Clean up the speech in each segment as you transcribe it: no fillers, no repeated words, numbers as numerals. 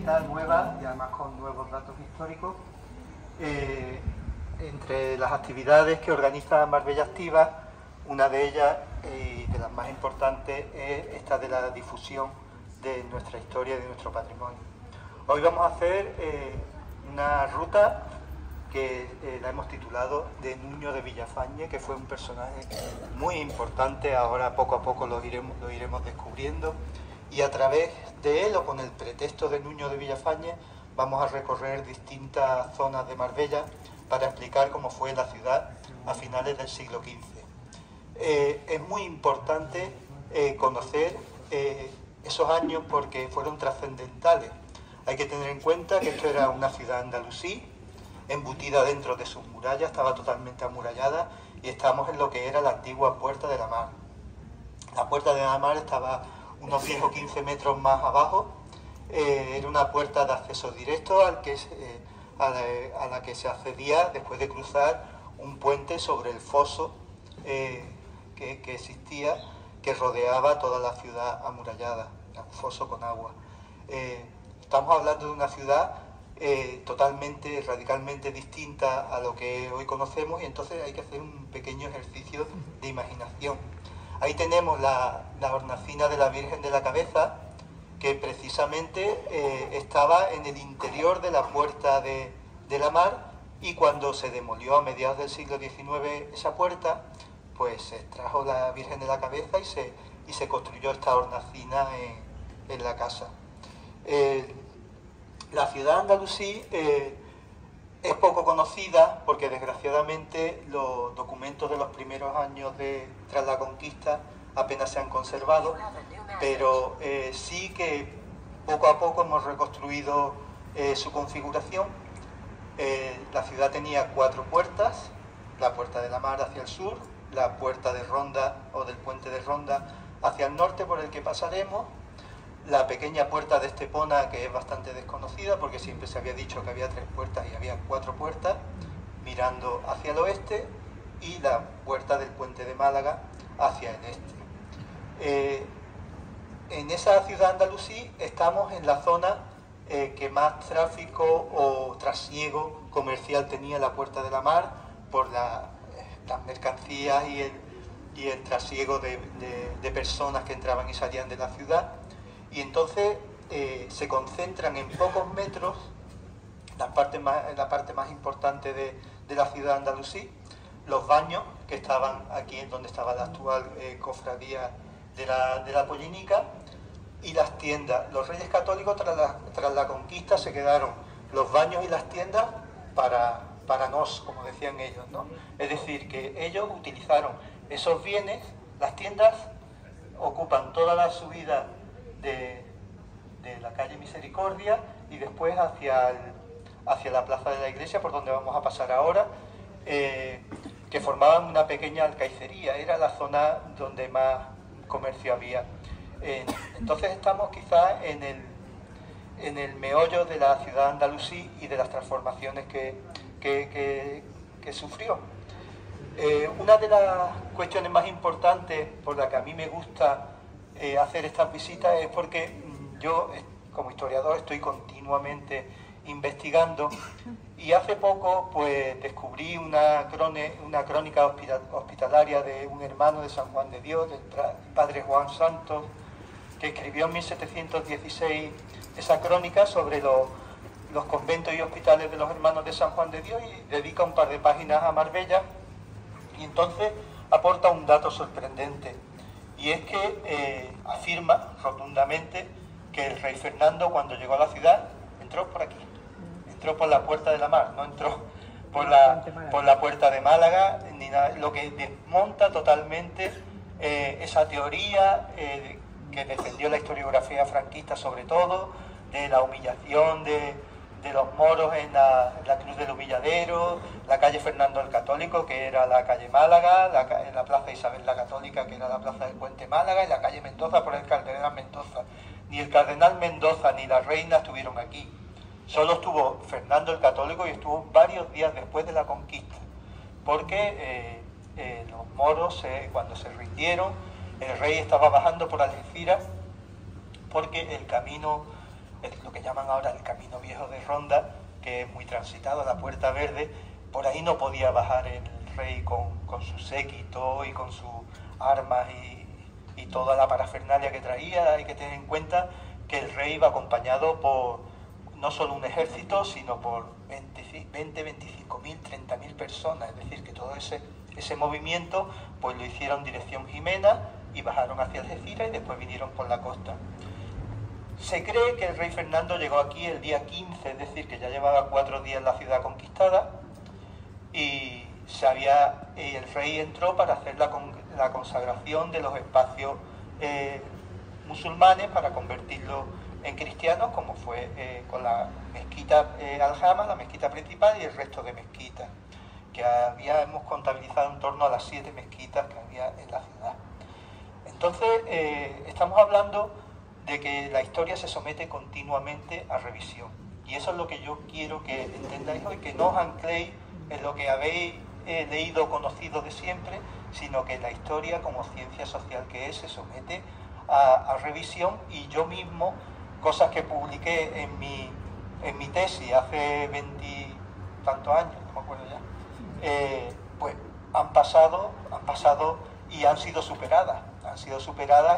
bonita, nueva y además con nuevos datos históricos. Entre las actividades que organiza Marbella Activa, una de ellas y de las más importantes es esta de la difusión de nuestra historia y de nuestro patrimonio. Hoy vamos a hacer una ruta que la hemos titulado de Nuño de Villafañe, que fue un personaje muy importante. Ahora poco a poco lo iremos descubriendo, y a través de él, o con el pretexto de Nuño de Villafañe, vamos a recorrer distintas zonas de Marbella para explicar cómo fue la ciudad a finales del siglo XV. Es muy importante conocer esos años porque fueron trascendentales. Hay que tener en cuenta que esto era una ciudad andalusí, embutida dentro de sus murallas, estaba totalmente amurallada, y estamos en lo que era la antigua Puerta de la Mar. La Puerta de la Mar estaba unos 10 o 15 metros más abajo. Era una puerta de acceso directo a la que se accedía después de cruzar un puente sobre el foso que existía, que rodeaba toda la ciudad amurallada, un foso con agua. Estamos hablando de una ciudad totalmente, radicalmente distinta a lo que hoy conocemos, y entonces hay que hacer un pequeño ejercicio de imaginación. Ahí tenemos la hornacina de la Virgen de la Cabeza, que precisamente estaba en el interior de la Puerta de la Mar, y cuando se demolió a mediados del siglo XIX esa puerta, pues se extrajo la Virgen de la Cabeza y se construyó esta hornacina en la casa. La ciudad andalusí es poco conocida porque desgraciadamente los documentos de los primeros años tras la conquista apenas se han conservado, pero sí que poco a poco hemos reconstruido su configuración. La ciudad tenía 4 puertas: la Puerta de la Mar hacia el sur, la Puerta de Ronda o del Puente de Ronda hacia el norte, por el que pasaremos, la pequeña Puerta de Estepona, que es bastante desconocida porque siempre se había dicho que había 3 puertas y había 4 puertas, mirando hacia el oeste, y la Puerta del Puente de Málaga hacia el este. En esa ciudad andalusí estamos en la zona que más tráfico o trasiego comercial tenía la Puerta de la Mar, por las mercancías y el trasiego de personas que entraban y salían de la ciudad. Y entonces se concentran en pocos metros la parte más importante de la ciudad andalusí: los baños, que estaban aquí en donde estaba la actual cofradía de la Pollinica, y las tiendas. Los Reyes Católicos tras la conquista se quedaron los baños y las tiendas para nos, como decían ellos, ¿no? Es decir, que ellos utilizaron esos bienes. Las tiendas ocupan toda la subida de la calle Misericordia y después hacia la plaza de la iglesia, por donde vamos a pasar ahora, que formaban una pequeña alcaicería. Era la zona donde más comercio había. Entonces estamos quizás en el meollo de la ciudad andalusí y de las transformaciones que sufrió. Una de las cuestiones más importantes por la que a mí me gusta hacer estas visitas es porque yo, como historiador, estoy continuamente investigando, y hace poco pues descubrí una crónica hospitalaria de un hermano de San Juan de Dios, del padre Juan Santos, que escribió en 1716 esa crónica sobre los conventos y hospitales de los hermanos de San Juan de Dios, y dedica un par de páginas a Marbella, y entonces aporta un dato sorprendente, y es que afirma rotundamente que el rey Fernando, cuando llegó a la ciudad, entró por aquí, entró por la Puerta de la Mar, no entró por la Puerta de Málaga, ni nada, lo que desmonta totalmente esa teoría que defendió la historiografía franquista, sobre todo, de la humillación de los moros en la Cruz del Humilladero, la calle Fernando el Católico, que era la calle Málaga, la plaza Isabel la Católica, que era la plaza del Puente Málaga, y la calle Mendoza por el cardenal Mendoza. Ni el cardenal Mendoza ni la reina estuvieron aquí. Solo estuvo Fernando el Católico, y estuvo varios días después de la conquista, porque los moros, cuando se rindieron, el rey estaba bajando por Algeciras, porque el camino lo que llaman ahora el Camino Viejo de Ronda, que es muy transitado, la Puerta Verde. Por ahí no podía bajar el rey con su séquito y con sus armas y toda la parafernalia que traía. Hay que tener en cuenta que el rey iba acompañado por no solo un ejército, sino por 20, 25.000, 30.000 personas. Es decir, que todo ese movimiento pues lo hicieron dirección Jimena y bajaron hacia Algeciras y después vinieron por la costa. Se cree que el rey Fernando llegó aquí el día 15, es decir, que ya llevaba 4 días la ciudad conquistada, y el rey entró para hacer la consagración de los espacios musulmanes para convertirlos en cristianos, como fue con la mezquita Aljama, la mezquita principal, y el resto de mezquitas, que hemos contabilizado en torno a las 7 mezquitas que había en la ciudad. Entonces, estamos hablando de que la historia se somete continuamente a revisión. Y eso es lo que yo quiero que entendáis hoy, que no os ancléis en lo que habéis leído o conocido de siempre, sino que la historia, como ciencia social que es, se somete a revisión. Y yo mismo, cosas que publiqué en mi tesis hace 20 tantos años, no me acuerdo ya, pues han pasado y han sido superadas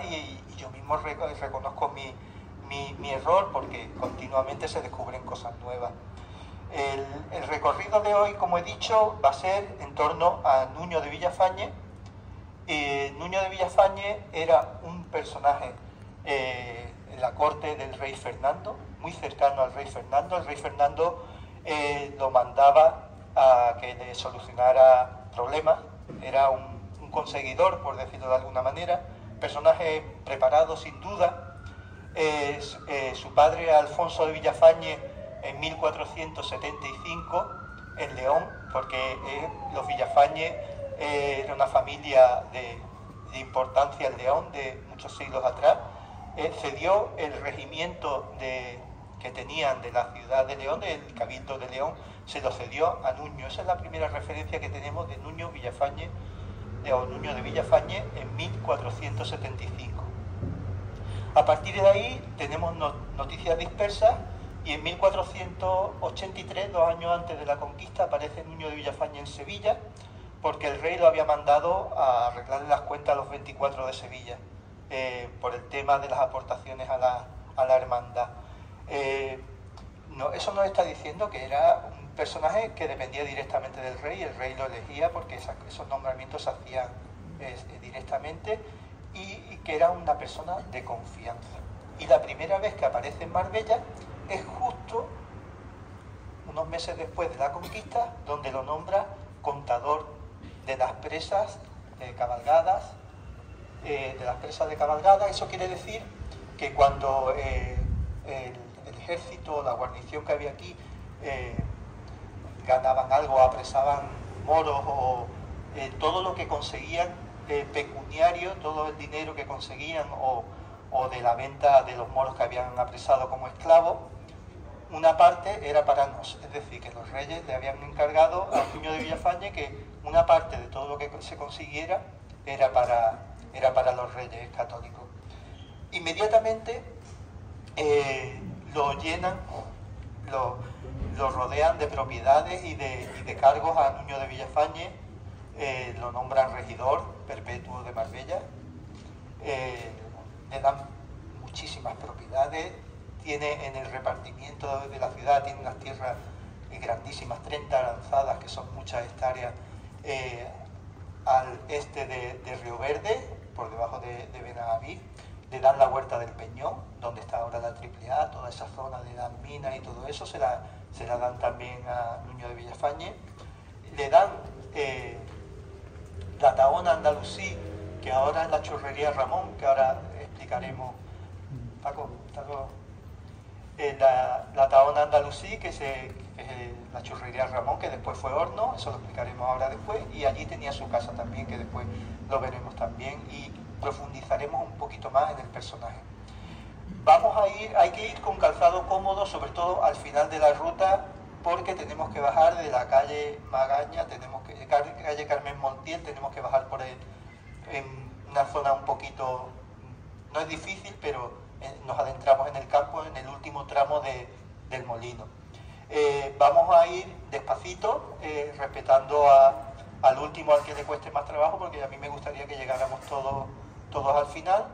y yo mismo reconozco mi error, porque continuamente se descubren cosas nuevas. El recorrido de hoy, como he dicho, va a ser en torno a Nuño de Villafañe. Nuño de Villafañe era un personaje en la corte del rey Fernando, muy cercano al rey Fernando. El rey Fernando lo mandaba a que le solucionara problemas. Era un conseguidor, por decirlo de alguna manera, personaje preparado sin duda. Su padre, Alfonso de Villafañe, en 1475 en León, porque los Villafañe era una familia de importancia en León de muchos siglos atrás, cedió el regimiento que tenían de la ciudad de León, del Cabildo de León, se lo cedió a Nuño. Esa es la primera referencia que tenemos de Nuño Villafañe, o Nuño de Villafañe, en 1475. A partir de ahí tenemos noticias dispersas, y en 1483, 2 años antes de la conquista, aparece Nuño de Villafañe en Sevilla, porque el rey lo había mandado a arreglarle las cuentas a los 24 de Sevilla, por el tema de las aportaciones a la hermandad. Eso nos está diciendo que era un personaje que dependía directamente del rey, y el rey lo elegía porque esos nombramientos se hacían directamente, y que era una persona de confianza. Y la primera vez que aparece en Marbella es justo unos meses después de la conquista, donde lo nombra contador de las presas cabalgadas. Eso quiere decir que cuando el ejército, la guarnición que había aquí, ganaban algo, apresaban moros, o todo lo que conseguían pecuniario, todo el dinero que conseguían, o de la venta de los moros que habían apresado como esclavos, una parte era para nos, es decir, que los reyes le habían encargado a Nuño de Villafañe que una parte de todo lo que se consiguiera era para los reyes católicos. Inmediatamente lo llenan, lo rodean de propiedades y de cargos a Nuño de Villafañe, lo nombran regidor perpetuo de Marbella, le dan muchísimas propiedades. Tiene en el repartimiento de la ciudad, tiene unas tierras grandísimas, 30 lanzadas, que son muchas hectáreas, al este de Río Verde, por debajo de Benaví. Le dan la huerta del Peñón, donde está ahora la AAA, toda esa zona de las minas y todo eso, se la dan también a Nuño de Villafañe. Le dan la Tahona Andalusí, que ahora es la Churrería Ramón, que ahora explicaremos. Paco, la Tahona Andalusí, que es la Churrería Ramón, que después fue horno, eso lo explicaremos ahora después, y allí tenía su casa también, que después lo veremos también, y profundizaremos un poquito más en el personaje. Hay que ir con calzado cómodo, sobre todo al final de la ruta, porque tenemos que bajar de la calle Magaña, calle Carmen Montiel, tenemos que bajar en una zona un poquito, no es difícil, pero nos adentramos en el campo en el último tramo del molino. Vamos a ir despacito, respetando al último al que le cueste más trabajo, porque a mí me gustaría que llegáramos todos al final.